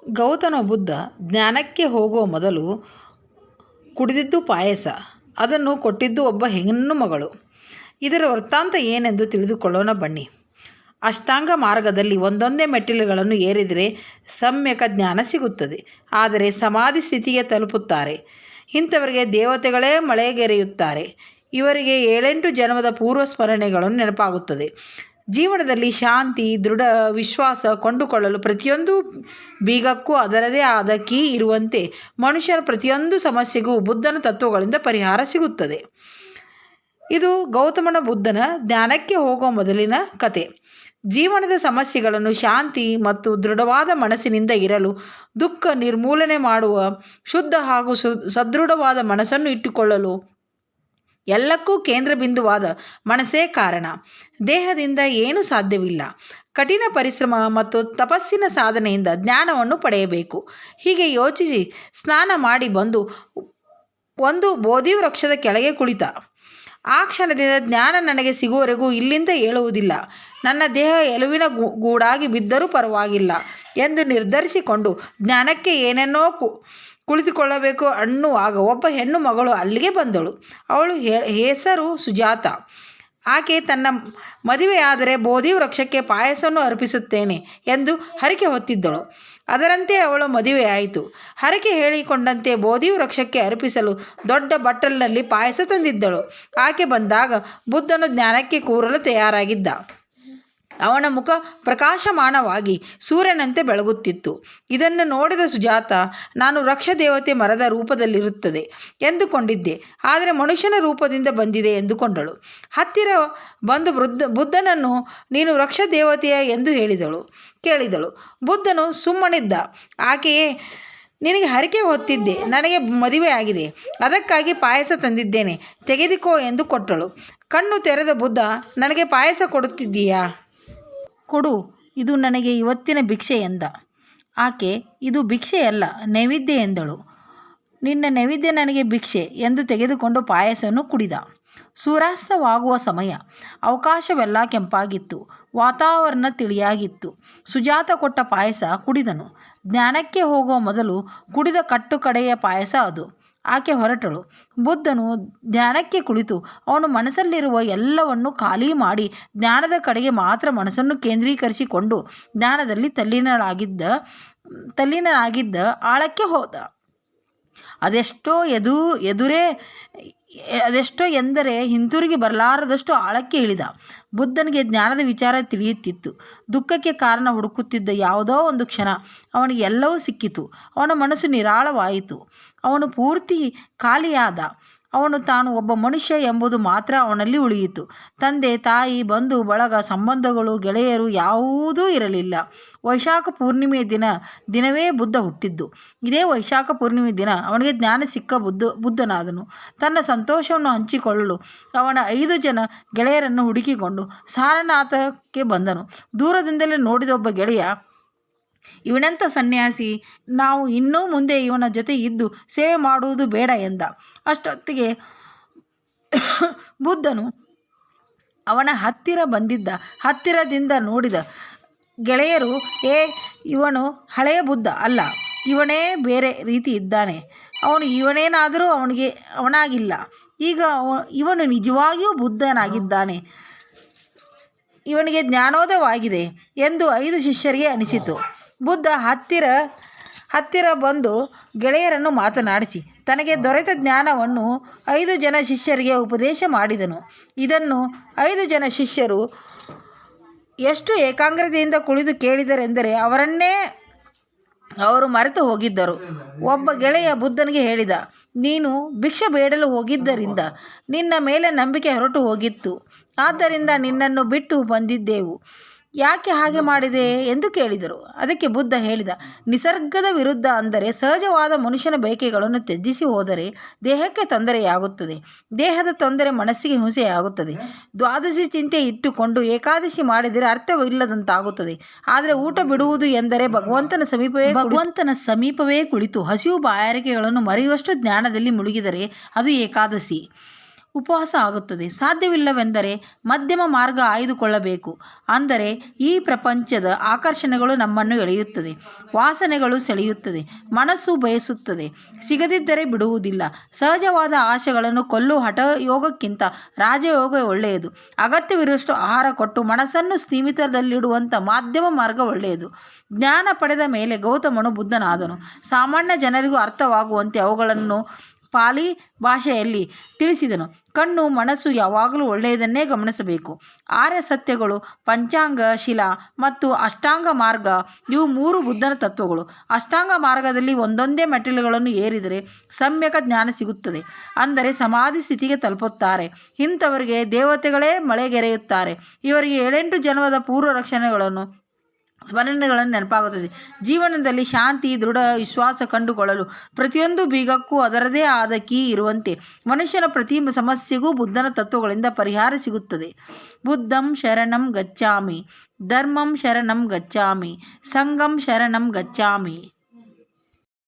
ಗೌತಮ ಬುದ್ಧ ಜ್ಞಾನಕ್ಕೆ ಹೋಗುವ ಮೊದಲು ಕುಡಿದಿದ್ದು ಪಾಯಸ. ಅದನ್ನು ಕೊಟ್ಟಿದ್ದು ಒಬ್ಬ ಹೆಣ್ಣು ಮಗಳು. ಇದರ ವೃತ್ತಾಂತ ಏನೆಂದು ತಿಳಿದುಕೊಳ್ಳೋಣ ಬನ್ನಿ. ಅಷ್ಟಾಂಗ ಮಾರ್ಗದಲ್ಲಿ ಒಂದೊಂದೇ ಮೆಟ್ಟಿಲುಗಳನ್ನು ಏರಿದರೆ ಸಮ್ಯಕ ಜ್ಞಾನ ಸಿಗುತ್ತದೆ. ಆದರೆ ಸಮಾಧಿ ಸ್ಥಿತಿಗೆ ತಲುಪುತ್ತಾರೆ. ಇಂಥವರಿಗೆ ದೇವತೆಗಳೇ ಮಳೆಗೆರೆಯುತ್ತಾರೆ. ಇವರಿಗೆ 7-8 ಜನ್ಮದ ಪೂರ್ವ ಸ್ಮರಣೆಗಳನ್ನು ನೆನಪಾಗುತ್ತದೆ. ಜೀವನದಲ್ಲಿ ಶಾಂತಿ, ದೃಢ ವಿಶ್ವಾಸ ಕೊಂಡುಕೊಳ್ಳಲು ಪ್ರತಿಯೊಂದು ಬೀಗಕ್ಕೂ ಅದರದೇ ಆದ ಕೀ ಇರುವಂತೆ ಮನುಷ್ಯನ ಪ್ರತಿಯೊಂದು ಸಮಸ್ಯೆಗೂ ಬುದ್ಧನ ತತ್ವಗಳಿಂದ ಪರಿಹಾರ ಸಿಗುತ್ತದೆ. ಇದು ಗೌತಮ ಬುದ್ಧನ ಜ್ಞಾನಕ್ಕೆ ಹೋಗುವ ಮೊದಲಿನ ಕತೆ. ಜೀವನದ ಸಮಸ್ಯೆಗಳನ್ನು ಶಾಂತಿ ಮತ್ತು ದೃಢವಾದ ಮನಸ್ಸಿನಿಂದ ಇರಲು, ದುಃಖ ನಿರ್ಮೂಲನೆ ಮಾಡುವ ಶುದ್ಧ ಹಾಗೂ ಸದೃಢವಾದ ಮನಸ್ಸನ್ನು ಇಟ್ಟುಕೊಳ್ಳಲು, ಎಲ್ಲಕ್ಕೂ ಕೇಂದ್ರ ಬಿಂದುವಾದ ಮನಸ್ಸೇ ಕಾರಣ. ದೇಹದಿಂದ ಏನೂ ಸಾಧ್ಯವಿಲ್ಲ. ಕಠಿಣ ಪರಿಶ್ರಮ ಮತ್ತು ತಪಸ್ಸಿನ ಸಾಧನೆಯಿಂದ ಜ್ಞಾನವನ್ನು ಪಡೆಯಬೇಕು. ಹೀಗೆ ಯೋಚಿಸಿ ಸ್ನಾನ ಮಾಡಿ ಬಂದು ಒಂದು ಬೋಧಿ ವೃಕ್ಷದ ಕೆಳಗೆ ಕುಳಿತ. ಆ ಕ್ಷಣದಿಂದ ಜ್ಞಾನ ನನಗೆ ಸಿಗುವವರೆಗೂ ಇಲ್ಲಿಂದ ಏಳುವುದಿಲ್ಲ. ನನ್ನ ದೇಹ ಎಲುವಿನ ಗೂಡಾಗಿ ಬಿದ್ದರೂ ಪರವಾಗಿಲ್ಲ ಎಂದು ನಿರ್ಧರಿಸಿಕೊಂಡು ಜ್ಞಾನಕ್ಕೆ ಏನೇನೋ ಕುಳಿತುಕೊಳ್ಳಬೇಕು ಅನ್ನುವಾಗ ಒಬ್ಬ ಹೆಣ್ಣು ಮಗಳು ಅಲ್ಲಿಗೆ ಬಂದಳು. ಅವಳು ಹೆಸರು ಸುಜಾತ. ಆಕೆ ತನ್ನ ಮದುವೆಯಾದರೆ ಬೋಧಿ ವೃಕ್ಷಕ್ಕೆ ಪಾಯಸವನ್ನು ಅರ್ಪಿಸುತ್ತೇನೆ ಎಂದು ಹರಕೆ ಹೊತ್ತಿದ್ದಳು. ಅದರಂತೆ ಅವಳ ಮದುವೆಯಾಯಿತು. ಹರಕೆ ಹೇಳಿಕೊಂಡಂತೆ ಬೋಧಿ ವೃಕ್ಷಕ್ಕೆ ಅರ್ಪಿಸಲು ದೊಡ್ಡ ಬಟ್ಟಲಿನಲ್ಲಿ ಪಾಯಸ ತಂದಿದ್ದಳು. ಆಕೆ ಬಂದಾಗ ಬುದ್ಧನು ಜ್ಞಾನಕ್ಕೆ ಕೂರಲು ತಯಾರಾಗಿದ್ದ. ಅವನ ಮುಖ ಪ್ರಕಾಶಮಾನವಾಗಿ ಸೂರ್ಯನಂತೆ ಬೆಳಗುತ್ತಿತ್ತು. ಇದನ್ನು ನೋಡಿದ ಸುಜಾತ, ನಾನು ವೃಕ್ಷ ದೇವತೆ ಮರದ ರೂಪದಲ್ಲಿರುತ್ತದೆ ಎಂದುಕೊಂಡಿದ್ದೆ, ಆದರೆ ಮನುಷ್ಯನ ರೂಪದಿಂದ ಬಂದಿದೆ ಎಂದುಕೊಂಡಳು. ಹತ್ತಿರ ಬಂದು ಬುದ್ಧನನ್ನು ನೀನು ವೃಕ್ಷ ದೇವತೆಯ ಎಂದು ಕೇಳಿದಳು. ಬುದ್ಧನು ಸುಮ್ಮನಿದ್ದ. ಆಕೆಯೇ, ನಿನಗೆ ಹರಕೆ ಹೊತ್ತಿದ್ದೆ, ನನಗೆ ಮದುವೆ ಆಗಿದೆ, ಅದಕ್ಕಾಗಿ ಪಾಯಸ ತಂದಿದ್ದೇನೆ, ತೆಗೆದುಕೋ ಎಂದು ಕೊಟ್ಟಳು. ಕಣ್ಣು ತೆರೆದ ಬುದ್ಧ, ನನಗೆ ಪಾಯಸ ಕೊಡುತ್ತಿದ್ದೀಯಾ? ಕೊಡು, ಇದು ನನಗೆ ಇವತ್ತಿನ ಭಿಕ್ಷೆ ಎಂದ. ಆಕೆ, ಇದು ಭಿಕ್ಷೆಯಲ್ಲ, ನೈವೇದ್ಯ ಎಂದಳು. ನಿನ್ನ ನೈವೇದ್ಯ ನನಗೆ ಭಿಕ್ಷೆ ಎಂದು ತೆಗೆದುಕೊಂಡು ಪಾಯಸವನ್ನು ಕುಡಿದ. ಸೂರ್ಯಾಸ್ತವಾಗುವ ಸಮಯ. ಆಕಾಶವೆಲ್ಲ ಕೆಂಪಾಗಿತ್ತು. ವಾತಾವರಣ ತಿಳಿಯಾಗಿತ್ತು. ಸುಜಾತ ಕೊಟ್ಟ ಪಾಯಸ ಕುಡಿದನು. ಜ್ಞಾನಕ್ಕೆ ಹೋಗುವ ಮೊದಲು ಕುಡಿದ ಕಡೆಯ ಪಾಯಸ ಅದು. ಆಕೆ ಹೊರಟಳು. ಬುದ್ಧನು ಧ್ಯಾನಕ್ಕೆ ಕುಳಿತು ಅವನು ಮನಸ್ಸಲ್ಲಿರುವ ಎಲ್ಲವನ್ನು ಖಾಲಿ ಮಾಡಿ ಜ್ಞಾನದ ಕಡೆಗೆ ಮಾತ್ರ ಮನಸ್ಸನ್ನು ಕೇಂದ್ರೀಕರಿಸಿಕೊಂಡು ಜ್ಞಾನದಲ್ಲಿ ತಲ್ಲೀನನಾಗಿದ್ದ ಆಳಕ್ಕೆ ಹೋದ. ಅದೆಷ್ಟೋ ಎಂದರೆ ಹಿಂತಿರುಗಿ ಬರಲಾರದಷ್ಟು ಆಳಕ್ಕೆ ಇಳಿದ. ಬುದ್ಧನಿಗೆ ಜ್ಞಾನದ ವಿಚಾರ ತಿಳಿಯುತ್ತಿತ್ತು. ದುಃಖಕ್ಕೆ ಕಾರಣ ಹುಡುಕುತ್ತಿದ್ದ ಯಾವುದೋ ಒಂದು ಕ್ಷಣ ಅವನಿಗೆ ಎಲ್ಲವೂ ಸಿಕ್ಕಿತು. ಅವನ ಮನಸ್ಸು ನಿರಾಳವಾಯಿತು. ಅವನು ಪೂರ್ತಿ ಖಾಲಿಯಾದ. ಅವನು ತಾನು ಒಬ್ಬ ಮನುಷ್ಯ ಎಂಬುದು ಮಾತ್ರ ಅವನಲ್ಲಿ ಉಳಿಯಿತು. ತಂದೆ, ತಾಯಿ, ಬಂಧು ಬಳಗ, ಸಂಬಂಧಗಳು, ಗೆಳೆಯರು ಯಾವುದೂ ಇರಲಿಲ್ಲ. ವೈಶಾಖ ಪೂರ್ಣಿಮೆಯ ದಿನವೇ ಬುದ್ಧ ಹುಟ್ಟಿದ್ದು. ಇದೇ ವೈಶಾಖ ಪೂರ್ಣಿಮೆ ದಿನ ಅವನಿಗೆ ಜ್ಞಾನ ಸಿಕ್ಕ ಬುದ್ಧನಾದನು. ತನ್ನ ಸಂತೋಷವನ್ನು ಹಂಚಿಕೊಳ್ಳಲು ಅವನ 5 ಜನ ಗೆಳೆಯರನ್ನು ಹುಡುಕಿಕೊಂಡು ಸಾರನಾಥಕ್ಕೆ ಬಂದನು. ದೂರದಿಂದಲೇ ನೋಡಿದ ಒಬ್ಬ ಗೆಳೆಯ, ಇವನೆಂಥ ಸನ್ಯಾಸಿ, ನಾವು ಇನ್ನೂ ಮುಂದೆ ಇವನ ಜೊತೆ ಇದ್ದು ಸೇವೆ ಮಾಡುವುದು ಬೇಡ ಎಂದ. ಅಷ್ಟೊತ್ತಿಗೆ ಬುದ್ಧನು ಅವನ ಹತ್ತಿರದಿಂದ ನೋಡಿದ ಗೆಳೆಯರು, ಇವನು ಹಳೆಯ ಬುದ್ಧ ಅಲ್ಲ, ಇವನೇ ಬೇರೆ ರೀತಿ ಇದ್ದಾನೆ. ಇವನೇನಾದರೂ ಅವನಾಗಿಲ್ಲ. ಈಗ ಇವನು ನಿಜವಾಗಿಯೂ ಬುದ್ಧನಾಗಿದ್ದಾನೆ, ಇವನಿಗೆ ಜ್ಞಾನೋದಯವಾಗಿದೆ ಎಂದು 5 ಶಿಷ್ಯರಿಗೆ ಅನಿಸಿತು. ಬುದ್ಧ ಹತ್ತಿರ ಬಂದು ಗೆಳೆಯರನ್ನು ಮಾತನಾಡಿಸಿ ತನಗೆ ದೊರೆತ ಜ್ಞಾನವನ್ನು 5 ಜನ ಶಿಷ್ಯರಿಗೆ ಉಪದೇಶ ಮಾಡಿದನು. ಇದನ್ನು 5 ಜನ ಶಿಷ್ಯರು ಎಷ್ಟು ಏಕಾಗ್ರತೆಯಿಂದ ಕುಳಿತು ಕೇಳಿದರೆಂದರೆ ಅವರನ್ನೇ ಅವರು ಮರೆತು ಹೋಗಿದ್ದರು. ಒಬ್ಬ ಗೆಳೆಯ ಬುದ್ಧನಿಗೆ ಹೇಳಿದ, ನೀನು ಭಿಕ್ಷೆ ಬೇಡಲು ಹೋಗಿದ್ದರಿಂದ ನಿನ್ನ ಮೇಲೆ ನಂಬಿಕೆ ಹೊರಟು ಹೋಗಿತ್ತು. ಆದ್ದರಿಂದ ನಿನ್ನನ್ನು ಬಿಟ್ಟು ಬಂದಿದ್ದೆವು. ಯಾಕೆ ಹಾಗೆ ಮಾಡಿದೆ ಎಂದು ಕೇಳಿದರು. ಅದಕ್ಕೆ ಬುದ್ಧ ಹೇಳಿದ, ನಿಸರ್ಗದ ವಿರುದ್ಧ ಅಂದರೆ ಸಹಜವಾದ ಮನುಷ್ಯನ ಬಯಕೆಗಳನ್ನು ತ್ಯಜಿಸಿ ಹೋದರೆ ದೇಹಕ್ಕೆ ತೊಂದರೆಯಾಗುತ್ತದೆ. ದೇಹದ ತೊಂದರೆ ಮನಸ್ಸಿಗೆ ಹಿಂಸೆಯಾಗುತ್ತದೆ. ದ್ವಾದಶಿ ಚಿಂತೆ ಇಟ್ಟುಕೊಂಡು ಏಕಾದಶಿ ಮಾಡಿದರೆ ಅರ್ಥವಿಲ್ಲದಂತಾಗುತ್ತದೆ. ಆದರೆ ಊಟ ಬಿಡುವುದು ಎಂದರೆ ಭಗವಂತನ ಸಮೀಪವೇ ಕುಳಿತು ಹಸಿವು ಬಾಯಾರಿಕೆಗಳನ್ನು ಮರೆಯುವಷ್ಟು ಜ್ಞಾನದಲ್ಲಿ ಮುಳುಗಿದರೆ ಅದು ಏಕಾದಶಿ. ಉಪವಾಸ ಆಗುತ್ತದೆ. ಸಾಧ್ಯವಿಲ್ಲವೆಂದರೆ ಮಧ್ಯಮ ಮಾರ್ಗ ಆಯ್ದುಕೊಳ್ಳಬೇಕು. ಅಂದರೆ ಈ ಪ್ರಪಂಚದ ಆಕರ್ಷಣೆಗಳು ನಮ್ಮನ್ನು ಎಳೆಯುತ್ತದೆ, ವಾಸನೆಗಳು ಸೆಳೆಯುತ್ತದೆ, ಮನಸ್ಸು ಬಯಸುತ್ತದೆ, ಸಿಗದಿದ್ದರೆ ಬಿಡುವುದಿಲ್ಲ. ಸಹಜವಾದ ಆಶೆಗಳನ್ನು ಕೊಲ್ಲುವ ಹಠಯೋಗಕ್ಕಿಂತ ರಾಜಯೋಗ ಒಳ್ಳೆಯದು. ಅಗತ್ಯವಿರುವಷ್ಟು ಆಹಾರ ಕೊಟ್ಟು ಮನಸ್ಸನ್ನು ಸ್ಥಿಮಿತದಲ್ಲಿಡುವಂಥ ಮಾಧ್ಯಮ ಮಾರ್ಗ ಒಳ್ಳೆಯದು. ಜ್ಞಾನ ಪಡೆದ ಮೇಲೆ ಗೌತಮನು ಬುದ್ಧನಾದನು. ಸಾಮಾನ್ಯ ಜನರಿಗೂ ಅರ್ಥವಾಗುವಂತೆ ಅವುಗಳನ್ನು ಪಾಲಿ ಭಾಷೆಯಲ್ಲಿ ತಿಳಿಸಿದನು. ಕಣ್ಣು ಮನಸ್ಸು ಯಾವಾಗಲೂ ಒಳ್ಳೆಯದನ್ನೇ ಗಮನಿಸಬೇಕು. ಆರ್ಯ ಸತ್ಯಗಳು, ಪಂಚಾಂಗ, ಶಿಲಾ ಮತ್ತು ಅಷ್ಟಾಂಗ ಮಾರ್ಗ, ಇವು 3 ಬುದ್ಧನ ತತ್ವಗಳು. ಅಷ್ಟಾಂಗ ಮಾರ್ಗದಲ್ಲಿ ಒಂದೊಂದೇ ಮೆಟ್ಟಿಲುಗಳನ್ನು ಏರಿದರೆ ಸಮ್ಯಕ ಜ್ಞಾನ ಸಿಗುತ್ತದೆ. ಅಂದರೆ ಸಮಾಧಿ ಸ್ಥಿತಿಗೆ ತಲುಪುತ್ತಾರೆ. ಇಂಥವರಿಗೆ ದೇವತೆಗಳೇ ಮಳೆಗೆರೆಯುತ್ತಾರೆ. ಇವರಿಗೆ 7 ಜನ್ಮದ ಪೂರ್ವ ರಕ್ಷಣೆಗಳನ್ನು ಸ್ಮರಣೆಗಳನ್ನು ನೆನಪಾಗುತ್ತದೆ. ಜೀವನದಲ್ಲಿ ಶಾಂತಿ, ದೃಢ ವಿಶ್ವಾಸ ಕಂಡುಕೊಳ್ಳಲು ಪ್ರತಿಯೊಂದು ಬೀಗಕ್ಕೂ ಅದರದೇ ಆದ ಕೀ ಇರುವಂತೆ ಮನುಷ್ಯನ ಪ್ರತಿ ಸಮಸ್ಯೆಗೂ ಬುದ್ಧನ ತತ್ವಗಳಿಂದ ಪರಿಹಾರ ಸಿಗುತ್ತದೆ. ಬುದ್ಧಂ ಶರಣಂ ಗಚ್ಚಾಮಿ, ಧರ್ಮಂ ಶರಣಂ ಗಚ್ಚಾಮಿ, ಸಂಘಂ ಶರಣಂ ಗಚ್ಚಾಮಿ.